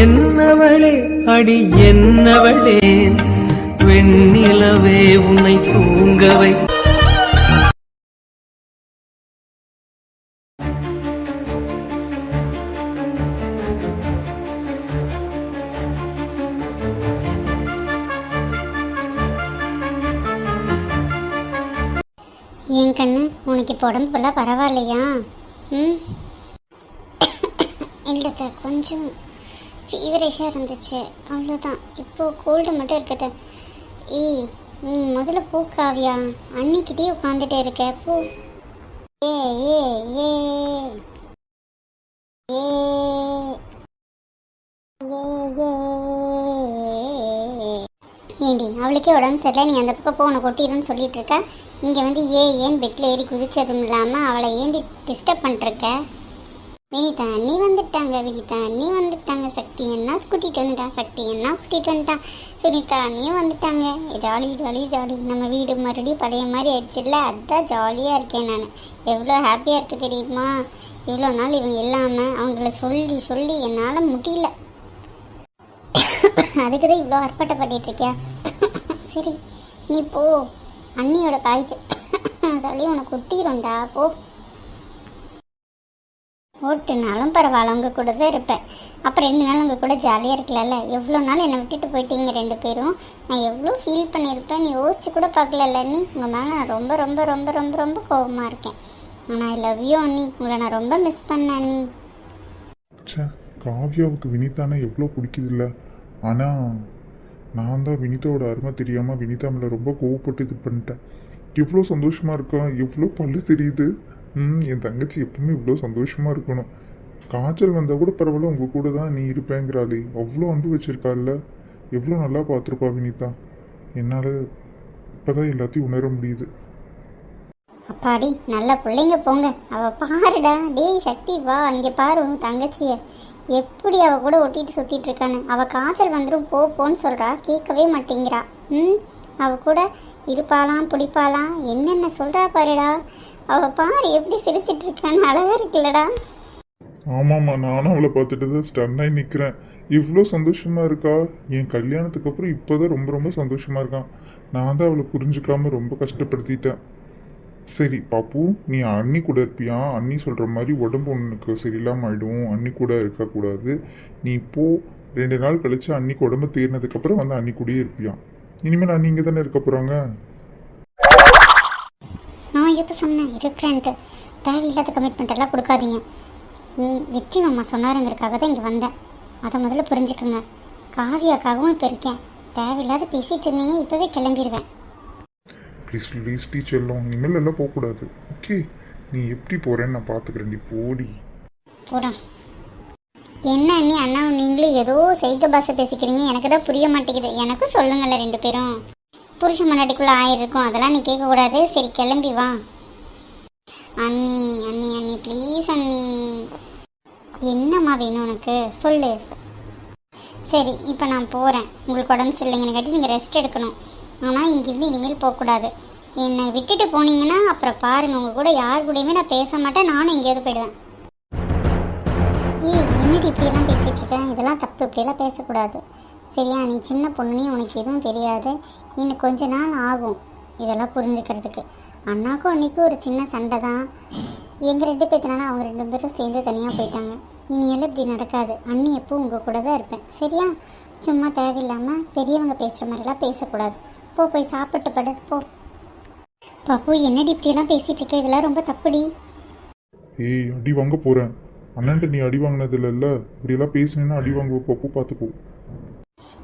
என்னவளே அடி என்னவளே வெண்ணிலவே உன்னை தூங்கவை. ஏன் கண்ணு, உனக்கு இப்போ உடம்புலாம் பரவாயில்லையா? இல்லைத்த, கொஞ்சம் ஃபீவரிஷாக இருந்துச்சு, அவ்வளோதான். இப்போது கோல்டு மட்டும் இருக்குது. ஏய், நீ முதல்ல போ காவியா, அன்னிக்கிட்டே உட்காந்துட்டே இருக்க, போ. ஏ ஏ ஏ ஏ ஏண்டி, அவளுக்கே உடம்பு சரியில்லை, நீ அந்த பக்கம் போ, உன்னை கொட்டிடும்னு சொல்லிட்டு இருக்க. இங்கே வந்து ஏன் பெட்டில் ஏறி குதிச்சதும் இல்லாமல் அவளை ஏண்டி டிஸ்டர்ப் பண்ணிருக்க? வினிதா நீ வந்துட்டாங்க, வினிதா நீ வந்துட்டாங்க, சக்தி என்ன கூட்டிகிட்டு வந்துட்டான், சக்தி என்ன கூட்டிகிட்டு வந்துட்டான், சுனிதா நீ வந்துட்டாங்க. ஜாலி ஜாலி ஜாலி, நம்ம வீடு மறுபடியும் பழைய மாதிரி ஆயிடுச்சுல்ல, அதுதான் ஜாலியாக இருக்கேன் நான். எவ்வளோ ஹாப்பியாக இருக்குது தெரியுமா? இவ்வளோ நாள் இவங்க இல்லாமல் அவங்கள சொல்லி சொல்லி என்னால் முடியல. அதுக்கு தான் இவ்வளோ அர்ப்பட்டை பண்ணிட்டு இருக்கியா? சரி நீ போ, அண்ணியோட காய்ச்சல் சொல்லி உனக்கு கொட்டிடும்டா, போ. ஓட்டுனாலும் பரவாயில்ல, உங்கள் கூட தான் இருப்பேன். அப்புறம் 2 நாள் உங்கள் கூட ஜாலியாக இருக்கலாம்ல. எவ்வளோ நாள் என்னை விட்டுட்டு போயிட்டீங்க 2 பேரும். நான் எவ்வளோ ஃபீல் பண்ணியிருப்பேன், நீ யோசிச்சு கூட பார்க்கல நீ. உங்கள் மேலே நான் ரொம்ப ரொம்ப ரொம்ப ரொம்ப ரொம்ப கோபமாக இருக்கேன். ஆனால் ஐ லவ் யூ அண்ணி, உங்களை நான் ரொம்ப மிஸ் பண்ணேன் அண்ணி. காவியாவுக்கு வினிதானா எவ்வளோ பிடிக்குது இல்லை, ஆனால் நான் தான் வினிதாவோட அருமை தெரியாமல் வினிதா மேலே ரொம்ப கோவப்பட்டு இது பண்ணிட்டேன். எவ்வளோ சந்தோஷமாக இருக்கா, எவ்வளோ பல்லு தெரியுது. என் தங்கச்சி எப்பவுமே இவ்வளோ சந்தோஷமாக இருக்கணும். காய்ச்சல் வந்தால் கூட பரவாயில்ல, உங்கள் கூட தான் நீ இருப்பேங்கிறாளே, அவ்வளோ அன்பு வச்சிருக்காள்ல, எவ்வளோ நல்லா பார்த்துருப்பா வினிதா. என்னால் இப்போ தான் எல்லாத்தையும் உணர முடியுது. அப்பாடி நல்ல பிள்ளைங்க போங்க. அவள் பாருடா, டேய் சக்தி வா அங்கே பாரு உன் தங்கச்சியை எப்படி அவள் கூட ஒட்டிட்டு சுற்றிட்டு இருக்கான்னு. அவள் காய்ச்சல் வந்துடும் போன்னு சொல்கிறா, கேட்கவே மாட்டேங்கிறா. அவள் கூட இருப்பாளாம் பிடிப்பாளாம், என்னென்ன சொல்கிறா பாருடா. அவள் பாரு எப்படி சிரிச்சிட்டு இருக்கான்னு, அழகாக இருக்குல்லடா. ஆமாம்மா, நானும் அவளை பார்த்துட்டு தான் ஸ்டன்னாகி நிற்கிறேன். இவ்வளோ சந்தோஷமாக இருக்கா. என் கல்யாணத்துக்கு அப்புறம் இப்போ தான் ரொம்ப ரொம்ப சந்தோஷமாக இருக்கான். நான் தான் அவளை புரிஞ்சுக்காம ரொம்ப கஷ்டப்படுத்திட்டேன். சரி பாப்பு, நீ அண்ணி கூட இருப்பியா? அண்ணி சொல்கிற மாதிரி உடம்பு உனக்கு சரியில்லாமல் ஆகிடும், அண்ணி கூட இருக்கக்கூடாது. நீ இப்போது 2 நாள் கழித்து அன்னிக்கு உடம்பு தேர்னதுக்கப்புறம் வந்து அண்ணி கூடயே இருப்பியா? இனிமேல் அண்ணி இங்கே தானே இருக்க போகிறாங்க. நான் எப்போ சொன்னேன் இருக்கிறேன்ட்டு? தேவையில்லாத கமிட்மெண்ட் எல்லாம் கொடுக்காதீங்க. வெற்றி மாமா சொன்னாருங்கிறதுக்காக தான் இங்கே வந்தேன், அதை முதல்ல புரிஞ்சுக்கோங்க. காவியாக்காகவும் இப்போ இருக்கேன். தேவையில்லாத பேசிகிட்டு இருந்தீங்க, இப்போவே கிளம்பிடுவேன். ப்ளீஸ் ப்ளீஸ் டீச்சர்லாம் இனிமேல் எல்லாம் போகக்கூடாது, ஓகே? நீ எப்படி போகிறேன்னு நான் பார்த்துக்கிறேன், நீ போடி. போடா. என்ன அண்ணி, அண்ணாவும் நீங்களும் ஏதோ சைக்க பாஷை பேசிக்கிறீங்க, எனக்கு தான் புரிய மாட்டேங்குது. எனக்கும் சொல்லுங்கள்ல 2 பேரும். புருஷன் மன்னாடிக்குள்ளே ஆயிருக்கும், அதெல்லாம் நீ கேட்கக்கூடாது. சரி கிளம்பி வா. அண்ணி அண்ணி அண்ணி ப்ளீஸ் அண்ணி. என்னம்மா வேணும் உனக்கு சொல்லு. சரி இப்போ நான் போகிறேன், உங்களுக்கு உடம்பு சரியில்லைங்கன்னு காட்டி நீங்கள் ரெஸ்ட் எடுக்கணும். ஆனால் இங்கேருந்து இனிமேல் போகக்கூடாது. என்னை விட்டுட்டு போனீங்கன்னா அப்புறம் பாருங்கள், உங்கள் கூட யார் கூடயுமே நான் பேச மாட்டேன், நானும் எங்கேயாவது போயிடுவேன். ஏய் என்னடி இப்படியெல்லாம் பேசிகிட்டு இருக்கேன், இதெல்லாம் தப்பு, இப்படியெல்லாம் பேசக்கூடாது சரியா? நீ சின்ன பொண்ணு, உனக்கு எதுவும் தெரியாது. இன்னும் கொஞ்ச நாள் ஆகும் இதெல்லாம் புரிஞ்சுக்கிறதுக்கு. அண்ணாக்கும் அன்றைக்கும் ஒரு சின்ன சண்டை தான், எங்கள் 2 பேர்த்தினால அவங்க 2 பேரும் சேர்ந்து தனியாக போயிட்டாங்க. இனியெல்லாம் இப்படி நடக்காது. அண்ணி எப்போ உங்கள் கூட தான் இருப்பேன் சரியா? சும்மா தேவையில்லாமல் பெரியவங்க பேசுகிற மாதிரிலாம் பேசக்கூடாது. போய் சாப்பிட்டு படு போ. பாப்பு என்னடி இப்படியெல்லாம் பேசிகிட்டு இருக்கே, இதெல்லாம் ரொம்ப தப்புடி. ஏய் அடி வாங்க போகிறேன். அண்ணன்ட்ட நீ அடி வாங்கினது இல்லைல்ல, இப்படியெல்லாம் பேசினேன்னா அடி வாங்குவ பாப்பு, பார்த்துக்கோ.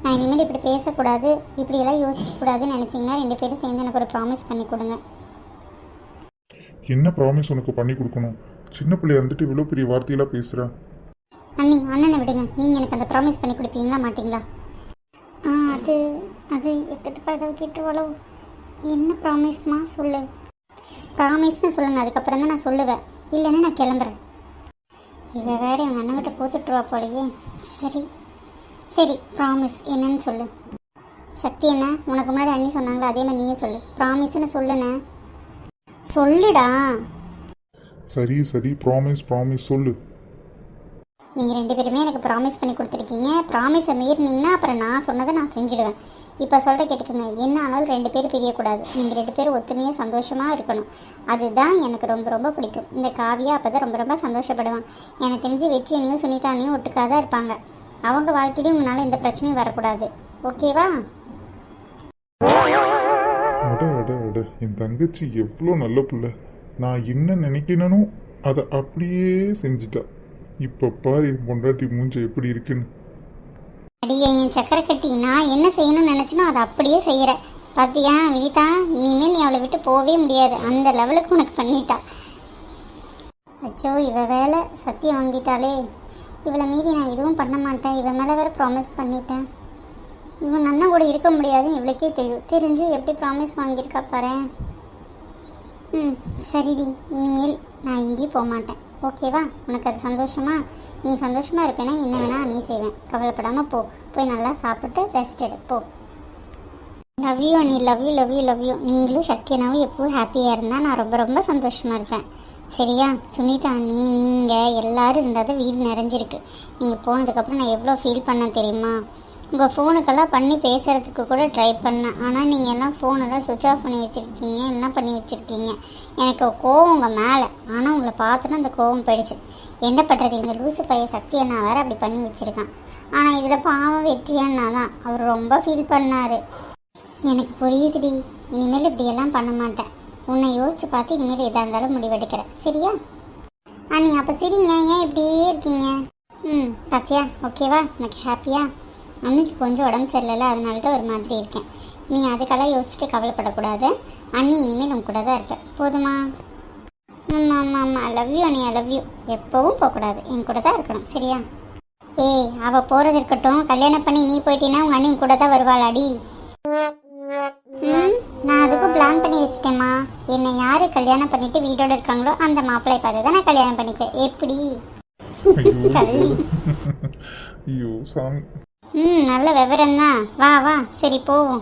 நான் இனிமேல் இப்படி பேசக்கூடாது, இப்படியெல்லாம் யோசிக்கக்கூடாதுன்னு நினச்சிங்கன்னா 2 பேரும் சேர்ந்து எனக்கு ஒரு ப்ராமிஸ் பண்ணி கொடுங்க. என்ன ப்ராமிஸ் உனக்கு பண்ணி கொடுக்கணும்? சின்ன பிள்ளைய வந்துட்டு இவ்வளோ பெரிய வார்த்தையெல்லாம் பேசுகிறேன். அண்ணி அண்ணனை விடுங்க, நீங்கள் எனக்கு அந்த ப்ராமிஸ் பண்ணி கொடுப்பீங்களா மாட்டிங்களா? அது அது எக்கத்துக்கு அதை கேட்டுவாளோ. என்ன ப்ராமிஸ்மா சொல்லு. ப்ராமிஸ்னு சொல்லுங்கள், அதுக்கப்புறம் தான் நான் சொல்லுவேன், இல்லைன்னா நான் கிளம்புறேன். இவ வேறு எங்கள் அண்ணன்கிட்ட போத்துட்ருவா போலையே. சரி சரி ப்ராமிஸ் என்னன்னு சொல்லு. சக்தி என்ன உனக்கு முன்னாடி அண்ணி சொன்னாங்களா, அதே மாதிரி நீயே சொல்லு. ப்ராமிஸ்ன்னு சொல்லுண்ணே, சொல்லுடா. சரி சரி ப்ராமிஸ் ப்ராமிஸ் சொல்லு. நீங்கள் 2 பேருமே எனக்கு ப்ராமிஸ் பண்ணி கொடுத்துருக்கீங்க. ப்ராமிஸை மீறினீங்கன்னா அப்புறம் நான் சொன்னதை நான் செஞ்சுடுவேன். இப்போ சொல்கிற கேட்டுக்கோங்க, என்ன ஆனாலும் 2 பேர் பிரியக்கூடாது. நீங்கள் 2 பேரும் ஒத்துமையாக சந்தோஷமாக இருக்கணும். அதுதான் எனக்கு ரொம்ப ரொம்ப பிடிக்கும். இந்த காவியா அப்போ தான் ரொம்ப ரொம்ப சந்தோஷப்படுவான். எனக்கு தெரிஞ்சு வெற்றியனையும் சுனிதானையும் ஒட்டுக்காக தான் இருப்பாங்க. அவங்க வாழ்க்கையிலையும் உங்களால் எந்த பிரச்சனையும் வரக்கூடாது. ஓகேவா? அட அட அட, என் தங்கச்சி எவ்வளோ நல்ல பிள்ளை. நான் என்ன நினைக்கணும் அதை அப்படியே செஞ்சிட்டா. இப்போ பாரு என் பொண்டாட்டி மூஞ்ச எப்படி இருக்குன்னு. அடியே என் சக்கரை கட்டி, நான் என்ன செய்யணும்னு நினச்சினோ அதை அப்படியே செய்கிறேன். பார்த்தியா வினிதா, இனிமேல் நீ அவளை விட்டு போகவே முடியாது. அந்த லெவலுக்கு உனக்கு பண்ணிட்டா. அச்சோ, இவ வேலை சத்தியம் வாங்கிட்டாலே. இவளை மீறி நான் எதுவும் பண்ண மாட்டேன். இவன் மேலே வேறு ப்ராமிஸ் பண்ணிட்டேன். இவங்க அண்ணன் கூட இருக்க முடியாதுன்னு இவளுக்கே தெரியும். தெரிஞ்சு எப்படி ப்ராமிஸ் வாங்கியிருக்கா பாரு. சரிடி, இனிமேல் நான் எங்கேயும் போக மாட்டேன். ஓகேவா? உனக்கு அது சந்தோஷமா? நீ சந்தோஷமாக இருப்பேன்னா என்ன வேணால் நீ செய்வேன். கவலைப்படாமல் போ. போய் நல்லா சாப்பிட்டு ரெஸ்ட் எடு. போ. லவ் யூ அண்ணி. Love you love you love you. நீங்களும் சக்தியனாவும் எப்பவும் ஹாப்பியாக இருந்தால் நான் ரொம்ப ரொம்ப சந்தோஷமாக இருப்பேன். சரியா? சுனிதா அண்ணி, நீங்கள் எல்லோரும் இருந்தால் தான் வீடு நிறைஞ்சிருக்கு. நீங்கள் போனதுக்கப்புறம் நான் எவ்வளோ ஃபீல் பண்ணேன் தெரியுமா? உங்கள் ஃபோனுக்கெல்லாம் பண்ணி பேசுகிறதுக்கு கூட ட்ரை பண்ணேன். ஆனால் நீங்கள் எல்லாம் ஃபோனெல்லாம் சுவிட்ச் ஆஃப் பண்ணி வச்சுருக்கீங்க, எல்லாம் பண்ணி வச்சுருக்கீங்க. எனக்கு கோவம் உங்கள் மேலே. ஆனால் உங்களை பார்த்தோன்னா அந்த கோவம் போயிடுச்சு. என்ன பண்ணுறது, இந்த லூசு பையன் சக்தி அண்ணா வேறு அப்படி பண்ணி வச்சுருக்கான். ஆனால் இதில் பாவம் வெற்றியண்ணா தான் அவர் ரொம்ப ஃபீல் பண்ணார். எனக்கு புரியுதுடி. இனிமேல் இப்படியெல்லாம் பண்ண மாட்டேன். உன்னை யோசித்து பார்த்து இனிமேல் எதாக இருந்தாலும் முடிவெடுக்கிறேன். சரியா அண்ணி? அப்போ சரிங்க, ஏன் இப்படியே இருக்கீங்க? பார்த்தியா? ஓகேவா? எனக்கு ஹாப்பியா? அன்னிக்கு கொஞ்சம் உடம்பு சரியில்லை, அதனால தான் ஒரு மாதிரி இருக்கேன். நீ அதுக்கெல்லாம் யோசிச்சுட்டு கவலைப்படக்கூடாது. அண்ணி இனிமேல் உன் கூட தான் இருப்பேன். போதுமா? ஆமாம் ஆமாம் ஆமாம். ஐ லவ் யூ அண்ணி. ஐ லவ் யூ. எப்போவும் போகக்கூடாது, என் கூட தான் இருக்கணும். சரியா? ஏய், அவள் போகிறது இருக்கட்டும். கல்யாணம் பண்ணி நீ போயிட்டீன்னா உங்கள் அண்ணி உன் கூட தான் வருவாளாடி. நான் அதுக்கும் பிளான் பண்ணி வச்சுட்டேம்மா. என்னை யார் கல்யாணம் பண்ணிட்டு வீடோடு இருக்காங்களோ அந்த மாப்பிள்ளை பார்த்து தான் நான் கல்யாணம் பண்ணிக்குவேன். எப்படி? ஐயோ சாமி. நல்ல விவரம்தான். வா வா, சரி போவோம்.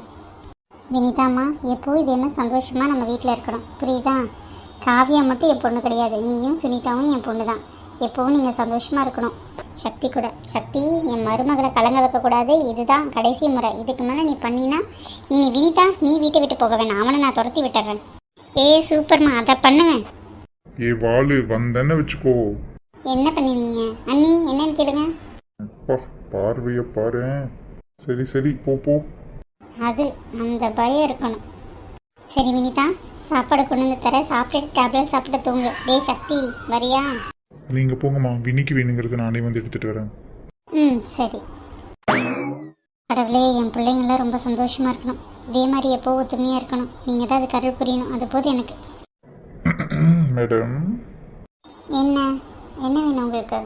வினிதாம்மா, எப்போவும் இதே மாதிரி சந்தோஷமாக நம்ம வீட்டில் இருக்கணும். புரியுதா? காவியா மட்டும் என் பொண்ணு கிடையாது. நீயும் சுனிதாவும் என் பொண்ணு தான். எப்போவும் நீங்கள் சந்தோஷமாக இருக்கணும். சக்தி கூட. சக்தி, என் மருமகளை கலங்க வைக்கக்கூடாது. இதுதான் கடைசி முறை. இதுக்கு மேலே நீ பண்ணினா நீ வினிதா, நீ வீட்டை விட்டு போக வேணாம். அவனை நான் துரத்தி விட்டுறேன். சூப்பர்மா, அதை பண்ணுவேன். வாளு வந்தேன்னு வச்சுக்கோ. என்ன பண்ணுவீங்க அண்ணி? என்னன்னு கேளுங்க. பார்வைய பாரு. சரி சரி, போ போ. அது அந்த பயம் இருக்கணும். சரி வினிதா, சாப்பாடு கொண்டு வந்து தர. சாப்பிட்டுட்டு டேப்லெட் சாப்பிட்டு தூங்கு. சக்தி, வரியா? நீங்க போங்கம்மா, வினிக்கு வேணுங்கிறது நானே வந்து எடுத்துட்டு வரேன். சரி. கடவுளே, என் பிள்ளைங்களாம் ரொம்ப சந்தோஷமா இருக்கணும். இதே மாதிரி எப்போ ஒத்துமையா இருக்கணும். நீங்க தான் அது கருள் புரியணும். அது போது எனக்கு. மேடம், என்ன என்ன வேணும் உங்களுக்கு?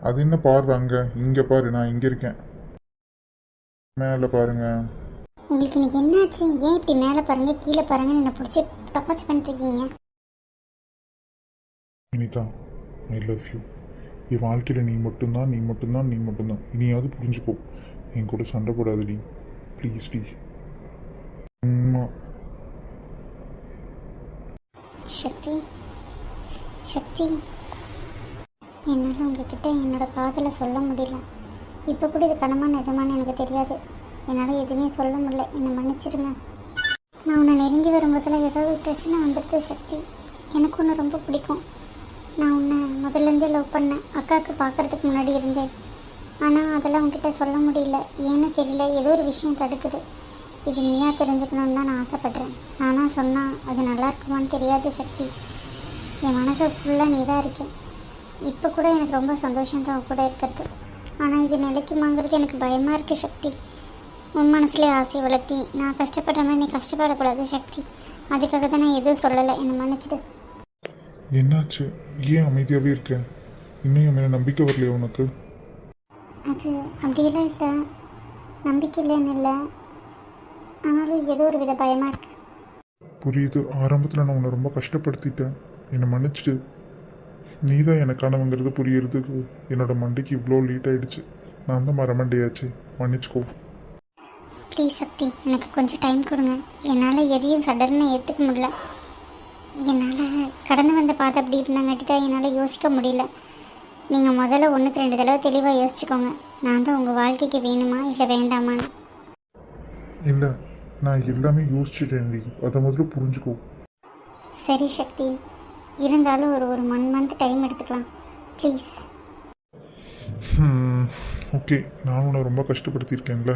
அது என்ன பார்வை அங்க? இங்க பாரு, நான் இங்க இருக்கேன். மேல பாருங்க. உங்களுக்கு இன்னைக்கு என்னாச்சு? ஏன் இப்படி மேலே பாருங்க கீழே பாருங்க என்னை பிடிச்சி டொக்காச்சு பண்ணிருக்கீங்க? Vinitha, I love you. என் வாழ்க்கையில் நீ மட்டும்தான், நீ மட்டும்தான், நீ மட்டும்தான். இனியாவது புரிஞ்சுக்கோ. என் கூட சண்டை போடாதடி ப்ளீஸ் டி. சக்தி, சக்தி, என்னால் உங்ககிட்ட என்னோட காதலை சொல்ல முடியல. இப்போ கூட இது கனமா நிஜமானு எனக்கு தெரியாது. என்னால் எதுவுமே சொல்ல முடியல. என்னை மன்னிச்சிடுங்க. நான் உன்னை நெருங்கி வரும்போதெல்லாம் ஏதாவது பிரச்சனை வந்துடுது சக்தி. எனக்கு ஒன்று ரொம்ப பிடிக்கும். நான் உன்னை முதல்லேருந்தே லவ் பண்ணேன். அக்காவுக்கு பார்க்குறதுக்கு முன்னாடி இருந்தேன். ஆனால் அதெல்லாம் உங்ககிட்ட சொல்ல முடியல. ஏன்னு தெரியல, ஏதோ ஒரு விஷயம் தடுக்குது. இது நீயா தெரிஞ்சுக்கணுன்னு தான் நான் ஆசைப்பட்றேன். ஆனால் சொன்னால் அது நல்லா இருக்குமான்னு தெரியாது சக்தி. என் மனசு ஃபுல்லாக நீ தான் இருக்கேன். இப்போ கூட எனக்கு ரொம்ப சந்தோஷம் தான் கூட இருக்கிறது. ஆனால் இது நிலைக்குமாங்கிறது எனக்கு பயமாக இருக்குது சக்தி. உன் மனசுலேயே ஆசையை வளர்த்தி நான் கஷ்டப்படுற மாதிரி நீ கஷ்டப்படக்கூடாது சக்தி. அதுக்காக தான் நான் எதுவும் சொல்லலை. என்னை மன்னிச்சிடு. என்னாச்சு? ஏன் அமைதியாகவே இருக்கேன்? இன்னும் என் மேலே நம்பிக்கை வரலையா உனக்கு? அது அப்படியெல்லாம் இல்லை. நம்பிக்கை இல்லைன்னு இல்லை. ஆனாலும் ஏதோ ஒரு வித பயமாக இருக்கு. புரியுது. ஆரம்பத்தில் நான் உன்னை ரொம்ப கஷ்டப்படுத்திட்டேன். என்னை மன்னிச்சிட்டு. நீ தான் எனக்கானவங்கிறது புரியறதுக்கு என்னோட மண்டைக்கு இவ்வளோ லேட் ஆகிடுச்சு. நான் தான் மரமண்டையாச்சு. மன்னிச்சுக்கோ ப்ளீஸ் சக்தி, எனக்கு கொஞ்சம் டைம் கொடுங்க. என்னால் எதையும் சடன்னு ஏற்றுக்க முடியல. என்னால் கடந்து வந்த பாதை அப்படி இருந்தாங்காட்டி தான் என்னால் யோசிக்க முடியல. நீங்கள் முதல்ல 1க்கு 2 தடவை தெளிவாக யோசிச்சுக்கோங்க. நான் தான் உங்கள் வாழ்க்கைக்கு வேணுமா இல்லை வேண்டாமான்னு. இல்லை, நான் எல்லாமே யோசிச்சுட்டேன்டி, அதை முதல்ல புரிஞ்சுக்கோ. சரி சக்தி, இருந்தாலும் ஒரு 1 மந்த் டைம் எடுத்துக்கலாம் ப்ளீஸ். ஓகே, நான் உன்னை ரொம்ப கஷ்டப்படுத்தியிருக்கேன்ல,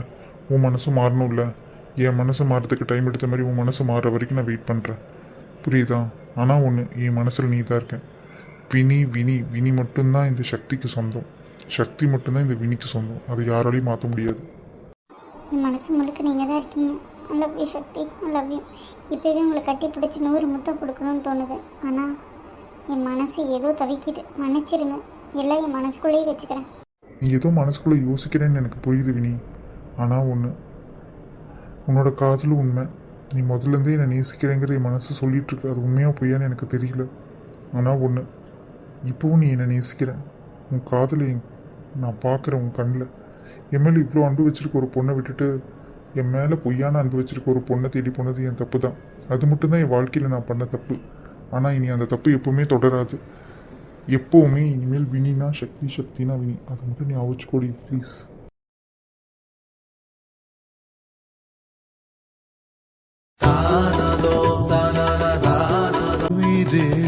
உன் மனசு மாறணும்ல. என் மனசு மாறதுக்கு டைம் எடுத்த மாதிரி உன் மனசு மாறுற வரைக்கும் நான் வெயிட் பண்ணுறேன், புரியுதா? ஆனால் ஒன்று, என் மனசில் நீ தான் இருக்கேன். வினி வினி வினி மட்டும்தான் இந்த சக்திக்கு சொந்தம், சக்தி மட்டும்தான் இந்த வினிக்கு சொந்தம். அதை யாராலையும் மாற்ற முடியாது. என் மனசு முழுக்க நீங்கள் தான் இருக்கீங்க. I love you Shakti, I love you. இப்போவே உங்களை கட்டி பிடிச்சி 100 முத்தம் கொடுக்கணும்னு தோணுது. ஆனால் என் மனசு ஏதோ தவிக்குது, மன்னிச்சிருங்க. எல்லாம் என் மனசுக்குள்ளேயே வச்சுக்கிறேன். நீ ஏதோ மனசுக்குள்ளே யோசிக்கிறேன்னு எனக்கு புரியுது வினி. ஆனால் ஒன்று, உன்னோட காதலும் உண்மை. நீ முதல்லேருந்தே என்னை நேசிக்கிறேங்கிற என் மனசு சொல்லிகிட்ருக்கு. அது உண்மையாக பொய்யான்னு எனக்கு தெரியல. ஆனால் ஒன்று, இப்போவும் நீ என்னை நேசிக்கிறேன். உன் காதலை நான் பார்க்குறேன் உன் கண்ணில். என் மேலே இவ்வளோ அன்பு வச்சுருக்க ஒரு பொண்ணை விட்டுட்டு என் மேலே பொய்யான அன்பு வச்சுருக்க ஒரு பொண்ணை தேடி போனது என் தப்பு தான். அது மட்டும்தான் என் வாழ்க்கையில் நான் பண்ண தப்பு. ஆனால் இனி அந்த தப்பு எப்போவுமே தொடராது. எப்போவுமே இனிமேல் வினினா சக்தி, சக்தினா வினி. அதை மட்டும் நீ அவிச்சுக்கோடி ப்ளீஸ்.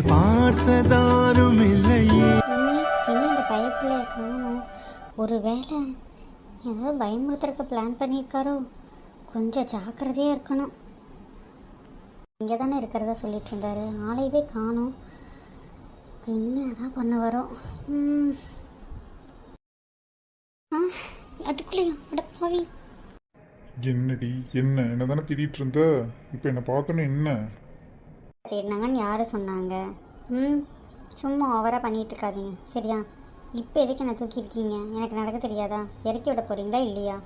பார்த்ததாரும் இல்லையே. என்ன இந்த பயப்புள்ள காணும்? ஒரு வேளை ஏதோ பயமுறுத்துறக்க பிளான் பண்ணியிருக்காரோ? கொஞ்சம் ஜாக்கிரதையாக இருக்கணும். இங்கே தானே இருக்கிறதா சொல்லிட்டு இருந்தாரு, ஆளையவே காணும். என்ன தான் பண்ண வரும்? அதுக்குள்ளேயும் அடப்பாவி. என்னடி என்ன தானே திட்டிகிட்டு இருந்த? இப்போ என்னை பார்க்கணும் என்ன? தேடினாங்கன்னு யார் சொன்னாங்க? சும்மா ஓவராக பண்ணிகிட்டு இருக்காதீங்க சரியா? இப்போ எதுக்கு என்ன தூக்கியிருக்கீங்க? எனக்கு நடக்க தெரியாதா? இறக்கி விட போகிறீங்களா இல்லையா?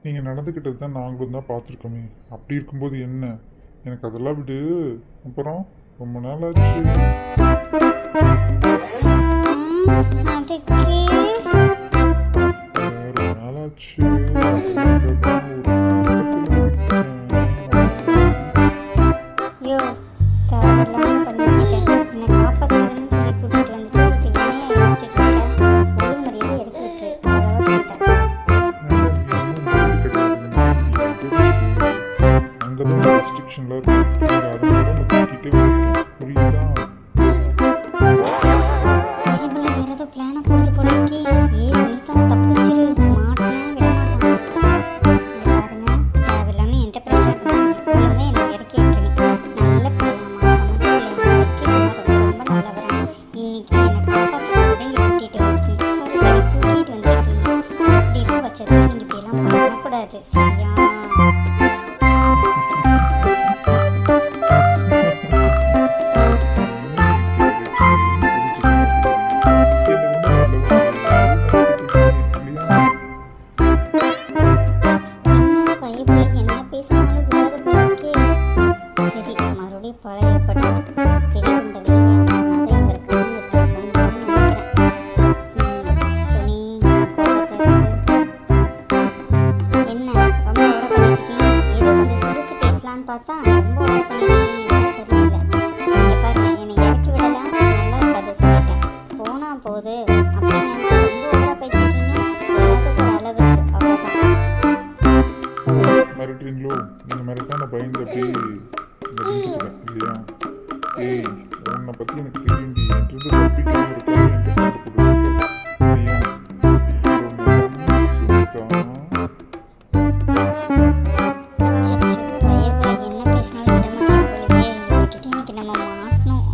நீங்கள் நடந்துக்கிட்டது தான் நாங்களும் தான் பார்த்துருக்கோமே. அப்படி இருக்கும்போது என்ன? எனக்கு அதெல்லாம் விடு. அப்புறம் ரொம்ப நாள் ஆச்சு. அதுக்கு ரொம்ப நாள் ஆச்சு. ஐயோ தேவையில்லாமல் பண்ணிட்டுருக்கேன். என்னை காப்பாற்றுறதுன்னு சொல்லி கூட்டிகிட்டு வந்துட்டு இப்போ ஏன் யோசிச்சுட்டு இருக்கேன்? ஒரு மரியாதை இறக்கி விட்டுரு. அங்கதான் ரெஸ்ட்ரிக்ஷன்லாம் இருக்கும். அதனால நம்ம தூக்கிட்டே போயிருக்கேன், புரியுதா? இவ்வளோ வேறு ஏதோ பிளானை போடுது போடுறதுக்கு ஒழித்தான் தப்பிச்சிரு. மாட்டேன் விட மாட்டான். பாருங்க, தேவையில்லாமல் என்கிட்ட பிரச்சனை பண்ணாங்க. ஒழுங்காக என்னை இறக்கி விட்டுருங்க. நல்ல பிள்ளைங்கம்மா, ரொம்ப நல்லவரா. இன்னைக்கு என்னை காப்பாற்றுறதை கூட்டிகிட்டு வந்திருக்கீங்க. சரி கூட்டிகிட்டு வந்திருக்கீங்க. அப்படிலாம் வச்சது நீங்கள் இப்படிலாம் பண்ணக்கூடாது சரியா? பார்த்தா ரொம்ப ஓவர் பண்ணிருக்கீங்க. தெரியல. இங்கே பாருங்க, என்னை இறக்கி விடலாம் நல்லா இருக்காது சொல்லிட்டேன். போனா போகுது அப்படின்னு ரொம்ப ஓவராக போயிட்டு இருக்கீங்க. ஒரு அளவு அவ்வளோதான். மிரட்டுறீங்களோ? நீங்கள் மிரட்டா நான் பயந்து அப்படி நடிஞ்சுக்கிறேன் இல்லையா? ஏய், உன்னை பற்றி எனக்கு தெரியும்டி. என்றது தப்பிக்க ஒரு டைம் என்கிட்ட சண்டை போட்டுருக்கேன் இல்லையா? என்ன பேசினாலும் விட மாட்டேன். இன்னைக்கு நம்ம மாட்டணும்.